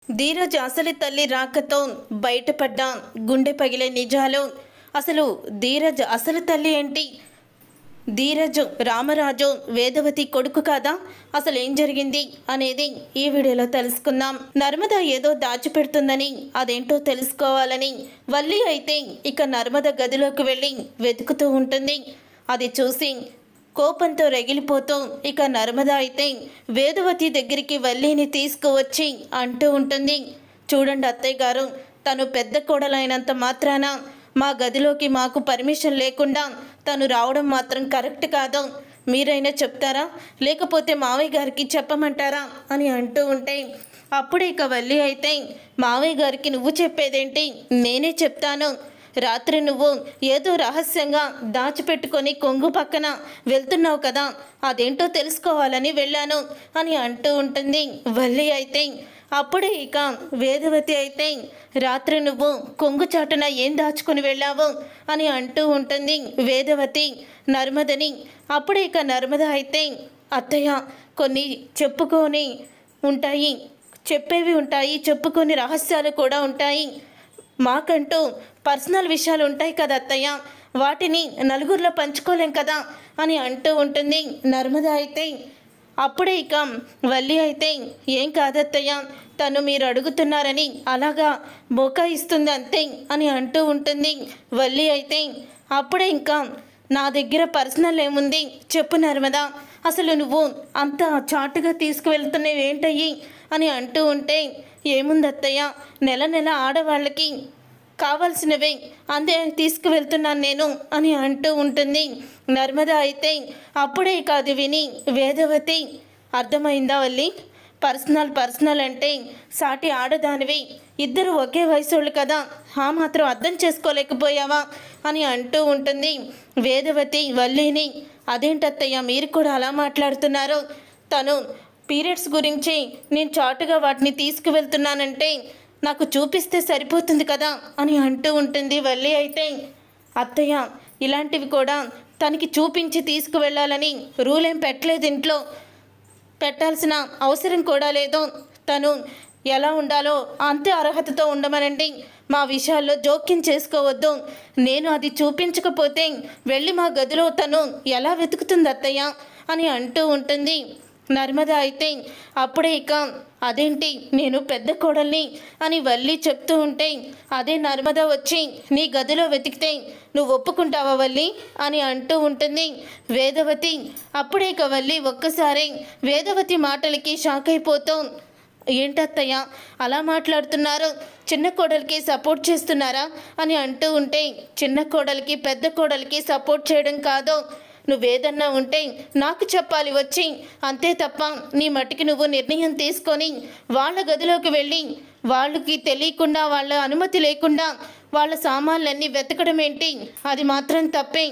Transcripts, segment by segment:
ధీరజ్ అసలు తల్లి రాకతో బయటపడ్డ గుండె పగిలే నిజాలు. అసలు ధీరజ్ అసలు తల్లి ఏంటి? ధీరజ్ రామరాజు వేదవతి కొడుకు కాదా? అసలు ఏం జరిగింది అనేది ఈ వీడియోలో తెలుసుకుందాం. నర్మద ఏదో దాచిపెడుతుందని, అదేంటో తెలుసుకోవాలని వల్లి అయితే ఇక నర్మద గదిలోకి వెళ్ళి వెతుకుతూ ఉంటుంది. అది చూసి కోపంతో రగిలిపోతూ ఇక నర్మద అయితే వేదవతి దగ్గరికి వల్లిని తీసుకువచ్చి అంటూ ఉంటుంది, చూడండి అత్తయ్య గారు, తను పెద్ద కోడలైనంత మాత్రాన మా గదిలోకి మాకు పర్మిషన్ లేకుండా తను రావడం మాత్రం కరెక్ట్ కాదు. మీరైనా చెప్తారా, లేకపోతే మావయ్య గారికి చెప్పమంటారా అని అంటూ ఉంటే అప్పుడే ఇక వల్లి అయితే మావయ్య గారికి నువ్వు చెప్పేదేంటి, నేనే చెప్తాను. రాత్రి నువ్వు ఏదో రహస్యంగా దాచిపెట్టుకొని కొంగు పక్కన వెళ్తున్నావు కదా, అదేంటో తెలుసుకోవాలని వెళ్ళాను అని అంటూ ఉంటుంది వల్లి అయితే. అప్పుడే ఇక వేదవతి అయితే రాత్రి నువ్వు కొంగు చాటున ఏం దాచుకొని వెళ్ళావు అని అంటూ ఉంటుంది వేదవతి నర్మదని. అప్పుడే ఇక నర్మద అయితే అత్తయ్య, కొన్ని చెప్పుకొని ఉంటాయి, చెప్పేవి ఉంటాయి, చెప్పుకొని రహస్యాలు కూడా ఉంటాయి, మాకంటూ పర్సనల్ విషయాలు ఉంటాయి కదా అత్తయ్య, వాటిని నలుగురిలో పంచుకోలేం కదా అని అంటూ ఉంటుంది నర్మద అయితే. అప్పుడే ఇక వల్లి అయితే ఏం కాదత్తయ్య, తను మీరు అడుగుతున్నారని అలాగా బోకాయిస్తుంది అంతే అని అంటూ ఉంటుంది వల్లి అయితే. అప్పుడే ఇంకా నా దగ్గర పర్సనల్ ఏముంది చెప్పు నర్మద, అసలు నువ్వు అంత చాటుగా తీసుకువెళ్తున్నావు ఏంటయ్యి అని అంటూ ఉంటే, ఏముంది అత్తయ్య, నెల నెల ఆడవాళ్ళకి కావాల్సినవే అందే తీసుకువెళ్తున్నాను నేను అని అంటూ ఉంటుంది నర్మద అయితే. అప్పుడే కాదు విని వేదవతి, అర్థమైందా వల్లి, పర్సనల్ అంటే సాటి ఆడదానివి, ఇద్దరు ఒకే వయసోళ్ళు కదా, ఆ మాత్రం అర్థం చేసుకోలేకపోయావా అని అంటూ ఉంటుంది వేదవతి వల్లిని. అదేంటత్తయ్య మీరు కూడా అలా మాట్లాడుతున్నారు, తను పీరియడ్స్ గురించి నేను చాటుగా వాటిని తీసుకువెళ్తున్నానంటే నాకు చూపిస్తే సరిపోతుంది కదా అని అంటూ ఉంటుంది వల్లి అయితే. అత్తయ్య, ఇలాంటివి కూడా తనకి చూపించి తీసుకువెళ్ళాలని రూల్ ఏం పెట్టలేదు, ఇంట్లో పెట్టాల్సిన అవసరం కూడా లేదు, తను ఎలా ఉండాలో అంతే అర్హతతో ఉండమనండి, మా విషయాల్లో జోక్యం చేసుకోవద్దు, నేను అది చూపించకపోతే వెళ్ళి మా గదిలో తను ఎలా వెతుకుతుంది అత్తయ్య అని అంటూ ఉంటుంది నర్మద అయితే. అప్పుడే ఇక అదేంటి, నేను పెద్ద కోడల్ని అని వల్లి చెప్తూ ఉంటే, అదే నర్మద వచ్చి నీ గదిలో వెతికితే నువ్వు ఒప్పుకుంటావా వల్లి అని అంటూ ఉంటుంది వేదవతి. అప్పుడే ఇక వల్లి ఒక్కసారి వేదవతి మాటలకి షాక్ అయిపోతూ, ఏంటత్తయ్య అలా మాట్లాడుతున్నారు, చిన్న కోడలికి సపోర్ట్ చేస్తున్నారా అని అంటూ ఉంటే, చిన్న కోడలికి పెద్ద కోడలికి సపోర్ట్ చేయడం కాదు, నువ్వేదన్నా ఉంటే నాకు చెప్పాలి వచ్చి, అంతే తప్ప నీ మట్టికి నువ్వు నిర్ణయం తీసుకొని వాళ్ళ గదిలోకి వెళ్ళి వాళ్ళకి తెలియకుండా వాళ్ళ అనుమతి లేకుండా వాళ్ళ సామాన్లన్నీ వెతకడం ఏంటి, అది మాత్రం తప్పే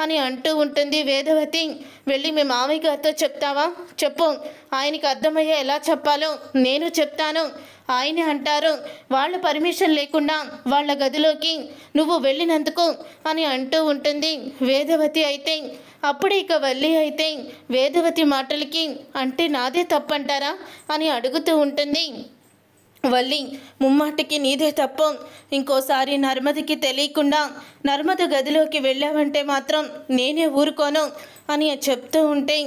అని అంటూ ఉంటుంది వేదవతి. వెళ్ళి మీ మామయ్య గారితో చెప్తావా, చెప్పు, ఆయనకి అర్థమయ్యే ఎలా చెప్పాలో నేను చెప్తాను, ఆయనే అంటారు వాళ్ళ పర్మిషన్ లేకుండా వాళ్ళ గదిలోకి నువ్వు వెళ్ళినందుకు అని అంటూ ఉంటుంది వేదవతి అయితే. అప్పుడు ఇక వల్లి అయితే వేదవతి మాటలకి అంటే నాదే తప్పంటారా అని అడుగుతూ ఉంటుంది వల్లి. ముమ్మాటికి నీదే తప్పు, ఇంకోసారి నర్మదకి తెలియకుండా నర్మద గదిలోకి వెళ్ళావంటే మాత్రం నేనే ఊరుకోను అని చెప్తూ ఉంటే,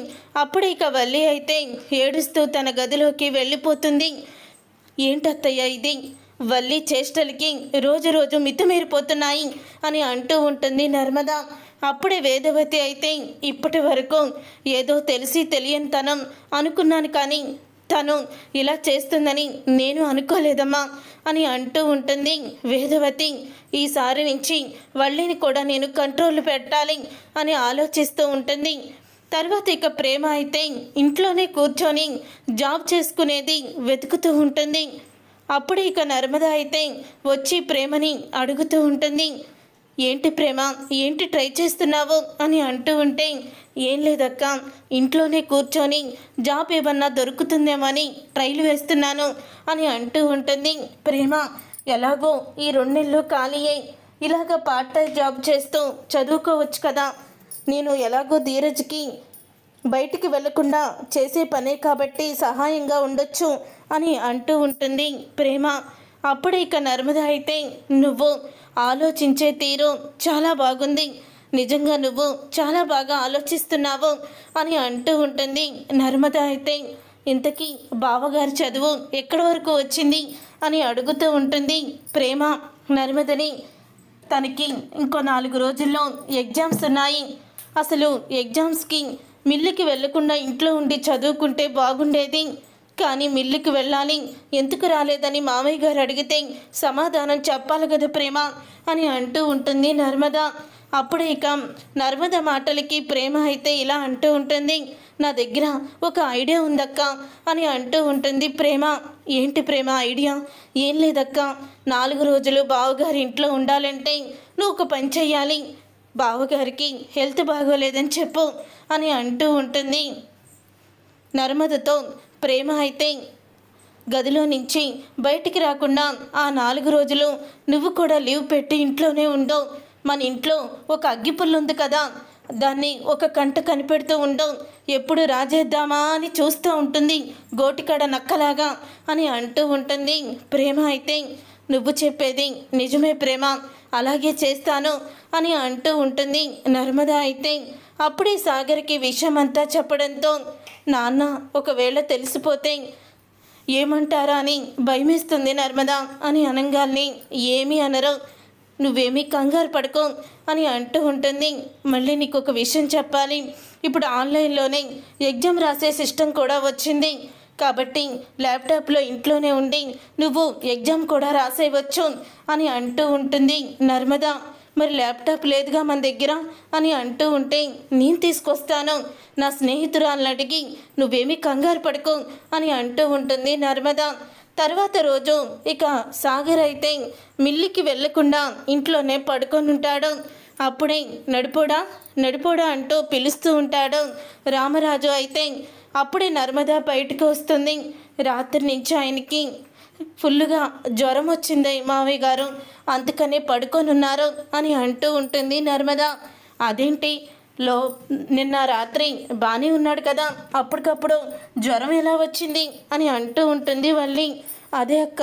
అప్పుడు ఇక వల్లి అయితే ఏడుస్తూ తన గదిలోకి వెళ్ళిపోతుంది. ఏంటత్తయ్య ఇది, వల్లి చేష్టలకి రోజు రోజు మితిమీరిపోతున్నాయి అని అంటూ ఉంటుంది నర్మద. అప్పుడే వేదవతి అయితే ఇప్పటి వరకు ఏదో తెలిసి తెలియని తనం అనుకున్నాను, కానీ తను ఇలా చేస్తుందని నేను అనుకోలేదమ్మా అని అంటూ ఉంటుంది వేదవతి. ఈసారి నుంచి వల్లిని కూడా నేను కంట్రోల్ పెట్టాలి అని ఆలోచిస్తూ ఉంటుంది. తర్వాత ఇక ప్రేమ అయితే ఇంట్లోనే కూర్చొని జాబ్ చేసుకునేది వెతుకుతూ ఉంటుంది. అప్పుడు ఇక నర్మద అయితే వచ్చి ప్రేమని అడుగుతూ ఉంటుంది, ఏంటి ప్రేమ, ఏంటి ట్రై చేస్తున్నావు అని అంటూ ఉంటే, ఏం లేదక్క, ఇంట్లోనే కూర్చొని జాబ్ ఏమన్నా దొరుకుతుందేమో అని ట్రైలు వేస్తున్నాను అని అంటూ ఉంటుంది ప్రేమ. ఎలాగో ఈ 2 నెలలు ఖాళీయే, ఇలాగ పార్ట్ టైం జాబ్ చేస్తూ చదువుకోవచ్చు కదా, నేను ఎలాగో ధీరజ్కి బయటికి వెళ్లకుండా చేసే పనే కాబట్టి సహాయంగా ఉండొచ్చు అని అంటూ ఉంటుంది ప్రేమ. అప్పుడు ఇక నర్మద అయితే, నువ్వు ఆలోచించే తీరు చాలా బాగుంది, నిజంగా నువ్వు చాలా బాగా ఆలోచిస్తున్నావు అని అంటూ ఉంటుంది. నర్మద అయితే, ఇంతకీ బావగారి చదువు ఎక్కడి వరకు వచ్చింది అని అడుగుతూ ఉంటుంది ప్రేమ నర్మదని. తనకి ఇంకో 4 రోజుల్లో ఎగ్జామ్స్ ఉన్నాయి, అసలు ఎగ్జామ్స్కి మిల్లుకి వెళ్లకుండా ఇంట్లో ఉండి చదువుకుంటే బాగుండేది, కానీ మిల్లుకి వెళ్ళాలి, ఎందుకు రాలేదని మామయ్య గారు అడిగితే సమాధానం చెప్పాలి కదా ప్రేమ అని అంటూ ఉంటుంది నర్మద. అప్పుడు ఇక నర్మద మాటలకి ప్రేమ అయితే ఇలా అంటూ ఉంటుంది, నా దగ్గర ఒక ఐడియా ఉందక్క అని అంటూ ఉంటుంది ప్రేమ. ఏంటి ప్రేమ ఐడియా? ఏం లేదక్క, 4 రోజులు బావగారి ఇంట్లో ఉండాలంటే నువ్వు ఒక పని చెయ్యాలి, బావగారికి హెల్త్ బాగోలేదని చెప్పు అని అంటూ ఉంటుంది నర్మదతో. ప్రేమ అయితే గదిలో నుంచి బయటికి రాకుండా ఆ 4 రోజులు నువ్వు కూడా లీవ్ పెట్టి ఇంట్లోనే ఉండవు, మన ఇంట్లో ఒక అగ్గిపుల్లు ఉంది కదా, దాన్ని ఒక కంట కనిపెడుతూ ఉండవు, ఎప్పుడు రాజేద్దామా అని చూస్తూ ఉంటుంది గోటికాడ నక్కలాగా అని అంటూ ఉంటుంది ప్రేమ అయితే. నువ్వు చెప్పేది నిజమే ప్రేమ, అలాగే చేస్తాను అని అంటూ ఉంటుంది నర్మద అయితే. అప్పుడే సాగర్కి విషయం అంతా చెప్పడంతో, నాన్న ఒకవేళ తెలిసిపోతే ఏమంటారా అని భయమేస్తుంది నర్మద అని అనగానే, ఏమీ అనరు, నువ్వేమీ కంగారు పడుకో అని అంటూ ఉంటుంది. మళ్ళీ నీకు ఒక విషయం చెప్పాలి, ఇప్పుడు ఆన్లైన్లోనే ఎగ్జామ్ రాసే సిస్టమ్ కూడా వచ్చింది, కాబట్టి ల్యాప్టాప్లో ఇంట్లోనే ఉండి నువ్వు ఎగ్జామ్ కూడా రాసేయవచ్చు అని అంటూ ఉంటుంది నర్మద. మరి ల్యాప్టాప్ లేదుగా మన దగ్గర అని అంటూ ఉంటే, నేను తీసుకొస్తాను, నా స్నేహితురాలను అడిగి, నువ్వేమీ కంగారు పడుకో అని అంటూ ఉంటుంది నర్మద. తర్వాత రోజు ఇక సాగర్ అయితే మిల్లికి వెళ్లకుండా ఇంట్లోనే పడుకొని ఉంటాడు. అప్పుడే నడిపోడా అంటూ పిలుస్తూ ఉంటాడు రామరాజు అయితే. అప్పుడే నర్మద బయటకు వస్తుంది. రాత్రి నుంచి ఆయనకి ఫుల్లుగా జ్వరం వచ్చింది మావయ్య గారు, అందుకనే పడుకొని ఉన్నారు అని అంటూ ఉంటుంది నర్మద. అదేంటి, నిన్న రాత్రి బాగానే ఉన్నాడు కదా, అప్పటికప్పుడు జ్వరం ఎలా వచ్చింది అని అంటూ ఉంటుంది వల్లి. అదే అక్క,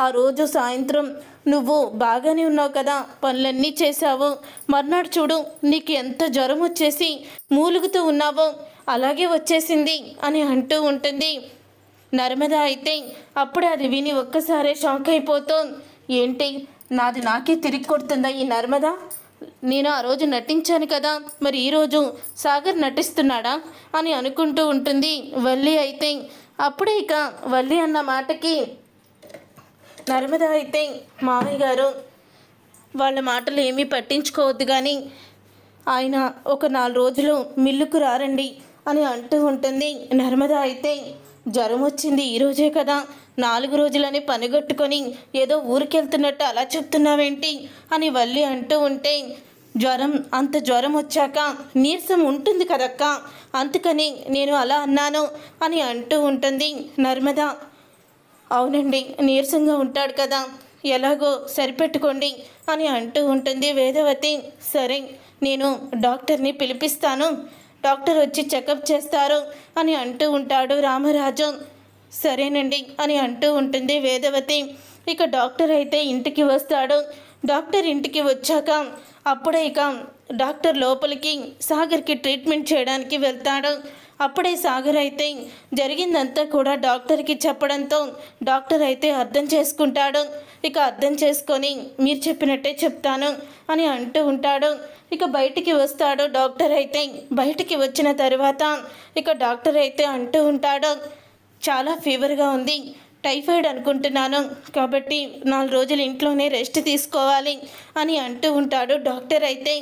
ఆ రోజు సాయంత్రం నువ్వు బాగానే ఉన్నావు కదా, పనులన్నీ చేశావు, మర్నాడు చూడు నీకు ఎంత జ్వరం వచ్చేసి మూలుగుతూ ఉన్నావో అలాగే వచ్చేసింది అని అంటూ ఉంటుంది నర్మద అయితే. అప్పుడు అది విని ఒక్కసారే షాక్ అయిపోతూ, ఏంటి నాది నాకే తిరిగి కొడుతుందా ఈ నర్మద, నేను ఆ రోజు నటించాను కదా, మరి ఈరోజు సాగర్ నటిస్తున్నాడా అని అనుకుంటూ ఉంటుంది వల్లి అయితే. అప్పుడే ఇక వల్లి అన్న మాటకి నర్మద అయితే, మామయ్య గారు వాళ్ళ మాటలు ఏమీ పట్టించుకోవద్దు, కానీ ఆయన ఒక 4 రోజులు మిల్లుకు రారండి అని అంటూ ఉంటుంది నర్మద అయితే. జ్వరం వచ్చింది ఈరోజే కదా, 4 రోజులని పనిగట్టుకొని ఏదో ఊరికెళ్తున్నట్టు అలా చెప్తున్నావేంటి అని వల్లి అంటూ ఉంటే, అంత జ్వరం వచ్చాక నీరసం ఉంటుంది కదక్క, అందుకని నేను అలా అన్నాను అని అంటూ ఉంటుంది నర్మద. అవునండి, నీరసంగా ఉంటాడు కదా, ఎలాగో సరిపెట్టుకోండి అని అంటూ ఉంటుంది వేదవతి. సరే, నేను డాక్టర్ని పిలిపిస్తాను, డాక్టర్ వచ్చి చెకప్ చేస్తారు అని అంటూ ఉంటాడు రామరాజు. సరేనండి అని అంటూ ఉంటుంది వేదవతి. ఇక డాక్టర్ అయితే ఇంటికి వస్తాడు. డాక్టర్ ఇంటికి వచ్చాక అప్పుడే ఇక డాక్టర్ లోపలికి సాగర్కి ట్రీట్మెంట్ చేయడానికి వెళ్తాడు. అప్పుడే సాగర్ అయితే జరిగిందంతా కూడా డాక్టర్కి చెప్పడంతో డాక్టర్ అయితే అర్థం చేసుకుంటాడు. ఇక అర్థం చేసుకొని, మీరు చెప్పినట్టే చెప్తాను అని అంటూ ఉంటాడు. ఇక బయటికి వస్తాడు డాక్టర్ అయితే. బయటికి వచ్చిన తర్వాత ఇక డాక్టర్ అయితే అంటూ ఉంటాడు, చాలా ఫీవర్గా ఉంది, టైఫాయిడ్ అనుకుంటున్నాను, కాబట్టి 4 రోజులు ఇంట్లోనే రెస్ట్ తీసుకోవాలి అని అంటూ ఉంటాడు డాక్టర్ అయితే.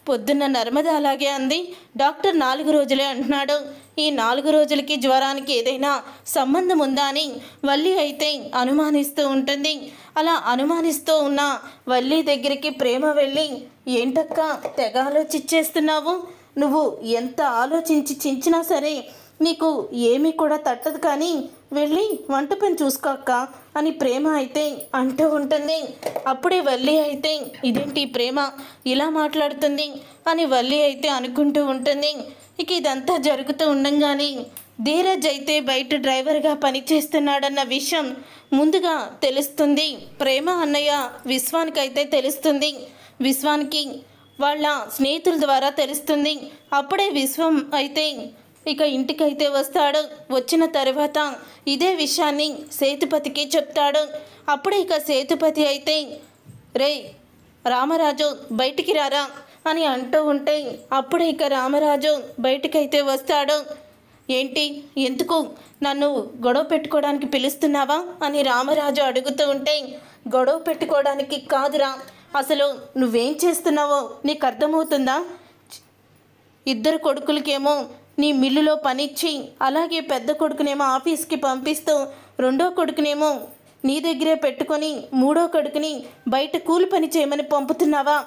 పొద్దున్న నర్మద అలాగే అంది, డాక్టర్ 4 రోజులే అంటున్నాడు, ఈ 4 రోజులకి జ్వరానికి ఏదైనా సంబంధం ఉందా అని వల్లి అయితే అనుమానిస్తూ ఉంటుంది. అలా అనుమానిస్తూ ఉన్న వల్లి దగ్గరికి ప్రేమ వెళ్ళి, ఏంటక్క తెగ ఆలోచించేస్తున్నావు, నువ్వు ఎంత ఆలోచించి చించినా సరే నీకు ఏమీ కూడా తట్టదు, కానీ వెళ్ళి వంట పని చూసుకోక్క అని ప్రేమ అయితే అంటూ ఉంటుంది. అప్పుడే వల్లి అయితే, ఇదేంటి ప్రేమ ఇలా మాట్లాడుతుంది అని వల్లి అయితే అనుకుంటూ ఉంటుంది. ఇక ఇదంతా జరుగుతూ ఉండంగానే ధీరజ్ అయితే బయట డ్రైవర్గా పనిచేస్తున్నాడన్న విషయం ముందుగా తెలుస్తుంది. ప్రేమ అన్నయ్య విశ్వానికైతే తెలుస్తుంది. విశ్వానికి వాళ్ళ స్నేహితుల ద్వారా తెలుస్తుంది. అప్పుడే విశ్వం అయితే ఇక ఇంటికైతే వస్తాడు. వచ్చిన తర్వాత ఇదే విషయాన్ని సేతుపతికి చెప్తాడు. అప్పుడే ఇక సేతుపతి అయితే రే రామరాజు బయటికి రారా అని అంటూ ఉంటే అప్పుడే ఇక రామరాజు బయటికైతే వస్తాడు. ఏంటి, ఎందుకు నన్ను గొడవ పెట్టుకోవడానికి పిలుస్తున్నావా అని రామరాజు అడుగుతూ ఉంటే గొడవ పెట్టుకోవడానికి కాదురా, అసలు నువ్వేం చేస్తున్నావో నీకు అర్థమవుతుందా? ఇద్దరు కొడుకులకేమో నీ మిల్లులో పనిచ్చి అలాగే పెద్ద కొడుకునేమో ఆఫీస్కి పంపిస్తూ రెండో కొడుకునేమో నీ దగ్గరే పెట్టుకొని మూడో కొడుకుని బయట కూలి పని చేయమని పంపుతున్నావా?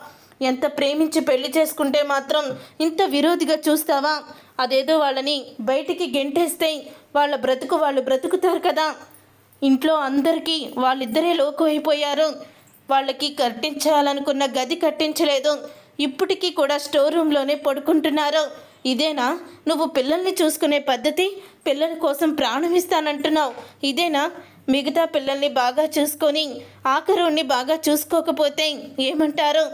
ఎంత ప్రేమించి పెళ్లి చేసుకుంటే మాత్రం ఇంత విరోధిగా చూస్తావా? అదేదో వాళ్ళని బయటికి గెంటేస్తే వాళ్ళ బ్రతుకు వాళ్ళు బ్రతుకుతారు కదా. ఇంట్లో అందరికీ వాళ్ళిద్దరే లోకు అయిపోయారు. వాళ్ళకి కట్టించాలనుకున్న గది కట్టించలేదు. ఇప్పటికీ కూడా స్టోర్ రూమ్లోనే పడుకుంటున్నారు. ఇదేనా నువ్వు పిల్లల్ని చూసుకునే పద్ధతి? పిల్లల కోసం ప్రాణం ఇస్తానంటున్నావు, ఇదేనా? మిగతా పిల్లల్ని బాగా చూసుకొని ఆఖరుణ్ణి బాగా చూసుకోకపోతే ఏమంటారు?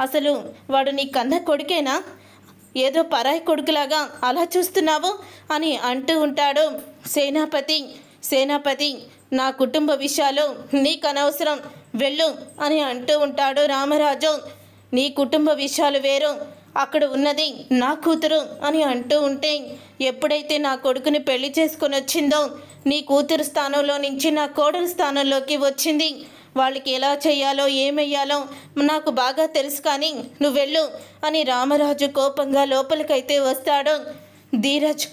అసలు వాడు నీ కన్న కొడుకేనా? ఏదో పరాయి కొడుకులాగా అలా చూస్తున్నావు అని అంటూ ఉంటాడు సేనాపతి నా కుటుంబ విషయాలు నీకు అనవసరం, వెళ్ళు అని అంటూ ఉంటాడు రామరాజు. నీ కుటుంబ విషయాలు వేరు, అక్కడ ఉన్నది నా కూతురు అని అంటూ ఉంటే ఎప్పుడైతే నా కొడుకుని పెళ్లి చేసుకొని వచ్చిందో నీ కూతురు స్థానంలో నుంచి నా కోడలు స్థానంలోకి వచ్చింది. వాళ్ళకి ఎలా చేయాలో ఏమయ్యాలో నాకు బాగా తెలుసు, కానీ నువ్వు వెళ్ళు అని రామరాజు కోపంగా లోపలికైతే వస్తాడు. ధీరజ్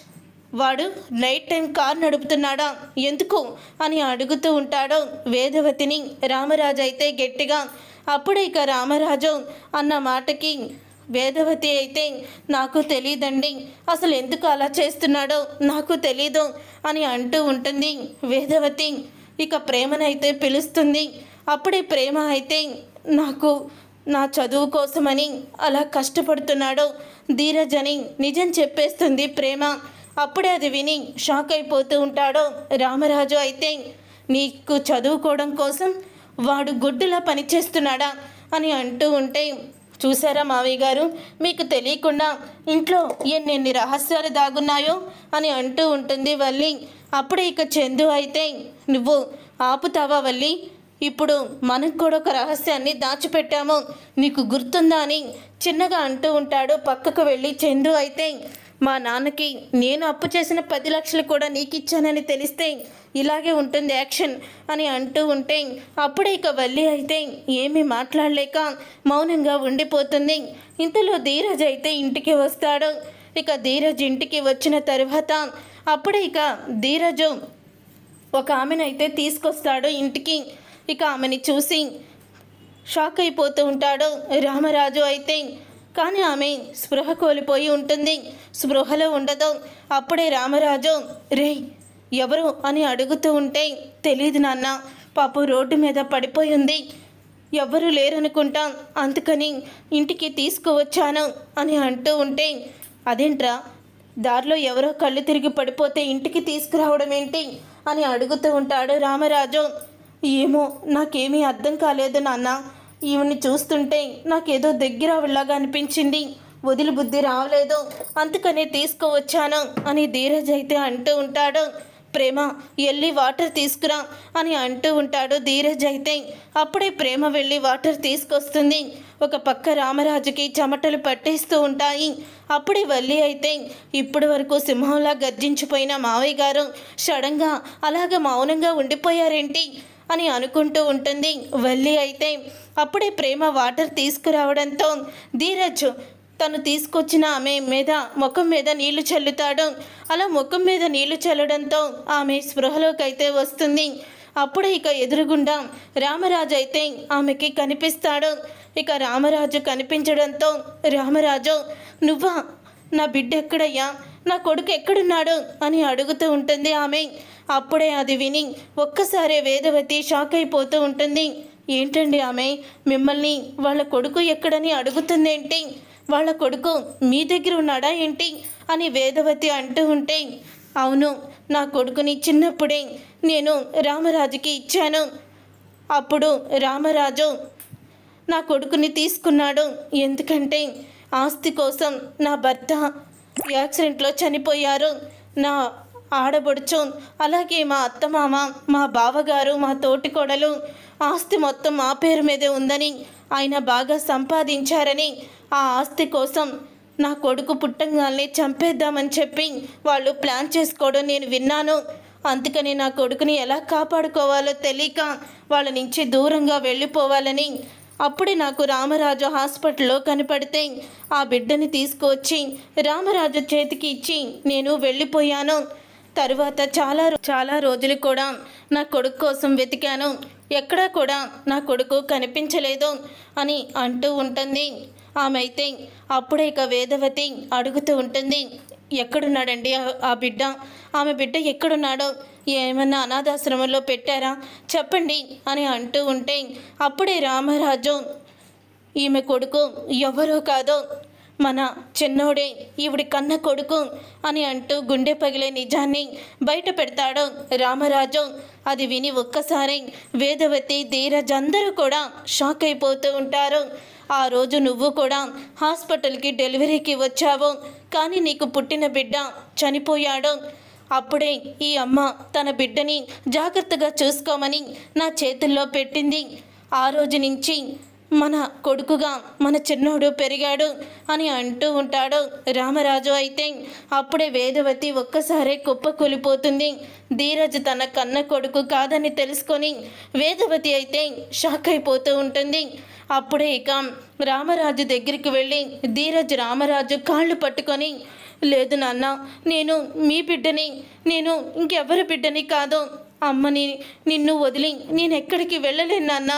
వాడు నైట్ టైం కార్ నడుపుతున్నాడా ఎందుకు అని అడుగుతూ ఉంటాడు వేదవతిని రామరాజు అయితే గట్టిగా. అప్పుడు ఇక రామరాజు అన్న మాటకి వేదవతి అయితే నాకు తెలియదండి, అసలు ఎందుకు అలా చేస్తున్నాడో నాకు తెలీదు అని అంటూ ఉంటుంది వేదవతి. ఇక ప్రేమనైతే పిలుస్తుంది. అప్పుడే ప్రేమ అయితే నాకు నా చదువు కోసమని అలా కష్టపడుతున్నాడు ధీరజ్ అని నిజం చెప్పేస్తుంది ప్రేమ. అప్పుడే అది విని షాక్ అయిపోతూ ఉంటాడు రామరాజు అయితే. నీకు చదువుకోవడం కోసం వాడు గుడ్డులా పనిచేస్తున్నాడా అని అంటూ ఉంటే చూసారా మావయ్య గారు, మీకు తెలియకుండా ఇంట్లో ఎన్నెన్ని రహస్యాలు దాగున్నాయో అని అంటూ ఉంటుంది వల్లి. అప్పుడే ఇక చందు అయితే నువ్వు ఆపుతావా వల్లి, ఇప్పుడు మనకు కూడా ఒక రహస్యాన్ని దాచిపెట్టాము, నీకు గుర్తుందా అని చిన్నగా అంటూ ఉంటాడు. పక్కకు వెళ్ళి చందు అయితే మా నాన్నకి నేను అప్పు చేసిన 10 లక్షలు కూడా నీకు ఇచ్చానని తెలిస్తే ఇలాగే ఉంటుంది యాక్షన్ అని అంటూ ఉంటే అప్పుడే ఇక వల్లి అయితే ఏమీ మాట్లాడలేక మౌనంగా ఉండిపోతుంది. ఇంతలో ధీరజ్ అయితే ఇంటికి వస్తాడు. ఇక ధీరజ్ ఇంటికి వచ్చిన తర్వాత అప్పుడే ఇక ధీరజు ఒక ఆమెనైతే తీసుకొస్తాడు ఇంటికి. ఇక ఆమెని చూసి షాక్ అయిపోతూ ఉంటాడు రామరాజు అయితే. కానీ ఆమె స్పృహ కోల్పోయి ఉంటుంది, స్పృహలో ఉండదు. అప్పుడే రామరాజు రే ఎవరు అని అడుగుతూ ఉంటే తెలియదు నాన్న, పాపం రోడ్డు మీద పడిపోయి ఉంది, ఎవరు లేరనుకుంటా, అందుకని ఇంటికి తీసుకువచ్చాను అని అంటూ ఉంటే అదేంట్రా దారిలో ఎవరో కళ్ళు తిరిగి పడిపోతే ఇంటికి తీసుకురావడం ఏంటి అని అడుగుతూ ఉంటాడు రామరాజు. ఏమో నాకేమీ అర్థం కాలేదు నాన్న, ఈమెని చూస్తుంటే నాకేదో దగ్గర వెళ్ళగా అనిపించింది, వదిలి బుద్ధి రావలేదు, అందుకనే తీసుకువచ్చాను అని ధీరజ్ అయితే అంటూ ఉంటాడు. ప్రేమ వెళ్ళి వాటర్ తీసుకురా అని అంటూ ఉంటాడు ధీరజ్ అయితే. అప్పుడే ప్రేమ వెళ్ళి వాటర్ తీసుకొస్తుంది. ఒక పక్క రామరాజుకి చెమటలు పట్టేస్తూ ఉంటాయి. అప్పుడే వల్లి అయితే ఇప్పటి వరకు సింహంలా గర్జించిపోయిన మావయ్య గారు సడన్గా అలాగ మౌనంగా ఉండిపోయారేంటి అని అనుకుంటూ ఉంటుంది వల్లి అయితే. అప్పుడే ప్రేమ వాటర్ తీసుకురావడంతో ధీరజ్ తను తీసుకొచ్చిన ఆమె మీద ముఖం మీద నీళ్లు చల్లుతాడు. అలా ముఖం మీద నీళ్లు చల్లడంతో ఆమె స్పృహలోకి అయితే వస్తుంది. అప్పుడే ఇక ఎదురుగుండా రామరాజు అయితే ఆమెకి కనిపిస్తాడు. ఇక రామరాజు కనిపించడంతో రామరాజు నువ్వా, నా బిడ్డ ఎక్కడయ్యా, నా కొడుకు ఎక్కడున్నాడు అని అడుగుతూ ఉంటుంది ఆమె. అప్పుడే అది విని ఒక్కసారే వేదవతి షాక్ అయిపోతూ ఉంటుంది. ఏంటండి ఆమె మిమ్మల్ని వాళ్ళ కొడుకు ఎక్కడని అడుగుతుందేంటి, వాళ్ళ కొడుకు మీ దగ్గర ఉన్నాడా ఏంటి అని వేదవతి అంటూ ఉంటే అవును, నా కొడుకుని చిన్నప్పుడే నేను రామరాజుకి ఇచ్చాను. అప్పుడు రామరాజు నా కొడుకుని తీసుకున్నాడు. ఎందుకంటే ఆస్తి కోసం నా భర్త యాక్సిడెంట్లో చనిపోయారు. నా ఆడబడుచు అలాగే మా అత్తమామ, మా బావగారు, మా తోటికోడలు ఆస్తి మొత్తం మా పేరు మీదే ఉందని, ఆయన బాగా సంపాదించారని ఆ ఆస్తి కోసం నా కొడుకు పుట్టంగానే చంపేద్దామని చెప్పి వాళ్ళు ప్లాన్ చేసుకోవడం నేను విన్నాను. అందుకని నా కొడుకుని ఎలా కాపాడుకోవాలో తెలియక వాళ్ళ నుంచి దూరంగా వెళ్ళిపోవాలని అప్పుడే నాకు రామరాజు హాస్పిటల్లో కనపడితే ఆ బిడ్డని తీసుకువచ్చి రామరాజు చేతికి ఇచ్చి నేను వెళ్ళిపోయాను. తరువాత చాలా రోజులు కూడా నా కొడుకు కోసం వెతికాను. ఎక్కడా కూడా నా కొడుకు కనిపించలేదు అని అంటూ ఉంటుంది. ఆమె అయితే అప్పుడే ఇక వేదవతి అడుగుతూ ఉంటుంది, ఎక్కడున్నాడండి ఆ బిడ్డ? ఆమె బిడ్డ ఎక్కడున్నాడో, ఏమన్నా అనాథాశ్రమంలో పెట్టారా చెప్పండి అని అంటూ ఉంటే అప్పుడే రామరాజు ఈమె కొడుకు ఎవరో కాదో మన చిన్నోడే ఈవిడి కన్న కొడుకు అని అంటూ గుండె పగిలే నిజాన్ని బయట పెడతాడు రామరాజు. అది విని ఒక్కసారి వేదవతి, ధీరజ్ అందరూ కూడా షాక్ అయిపోతూ ఉంటారు. ఆ రోజు నువ్వు కూడా హాస్పిటల్కి డెలివరీకి వచ్చావు, కానీ నీకు పుట్టిన బిడ్డ చనిపోయాడు. అప్పుడే ఈ అమ్మ తన బిడ్డని జాగ్రత్తగా చూసుకోమని నా చేతుల్లో పెట్టింది. ఆ రోజు నుంచి మన కొడుకుగా మన చిన్నోడు పెరిగాడు అని అంటూ ఉంటాడు రామరాజు. అయితే అప్పుడే వేదవతి ఒక్కసారే కుప్పకూలిపోతుంది. ధీరజ్ తన కన్న కొడుకు కాదని తెలుసుకొని వేదవతి అయితే షాక్ అయిపోతూ ఉంటుంది. అప్పుడే ఇక రామరాజు దగ్గరికి వెళ్ళి ధీరజ్ రామరాజు కాళ్ళు పట్టుకొని, లేదు నాన్న, నేను మీ బిడ్డని, నేను ఇంకెవరి బిడ్డని కాదు. అమ్మని నిన్ను వదిలి నేను ఎక్కడికి వెళ్ళలేను నాన్న,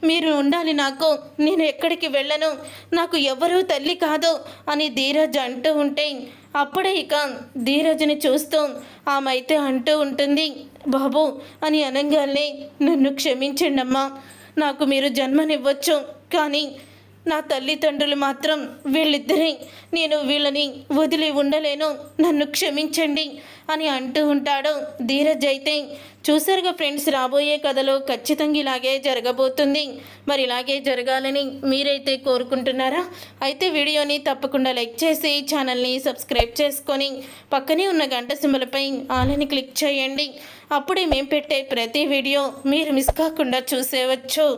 మీరు ఉండాలి నాకు, నేను ఎక్కడికి వెళ్ళను, నాకు ఎవరూ తల్లి కాదు అని ధీరజ్ అంటూ ఉంటే అప్పుడే ఇక ధీరజ్ని చూస్తూ ఆమె అయితే అంటూ ఉంటుంది, బాబు అని అనగానే, నన్ను క్షమించండి అమ్మా, నాకు మీరు జన్మనివ్వచ్చు, కానీ నా తల్లిదండ్రులు మాత్రం వీళ్ళిద్దరే, నేను వీళ్ళని వదిలి ఉండలేను, నన్ను క్షమించండి అని అంటూ ఉంటాడు ధీరజ్. అయితే చూసారుగా ఫ్రెండ్స్, రాబోయే కథలో ఖచ్చితంగా ఇలాగే జరగబోతుంది. మరి ఇలాగే జరగాలని మీరైతే కోరుకుంటున్నారా? అయితే వీడియోని తప్పకుండా లైక్ చేసి ఛానల్ని సబ్స్క్రైబ్ చేసుకొని పక్కనే ఉన్న గంట సింబల్పై ఆల్ అని క్లిక్ చేయండి. అప్పుడే మేము పెట్టే ప్రతి వీడియో మీరు మిస్ కాకుండా చూసేవచ్చు.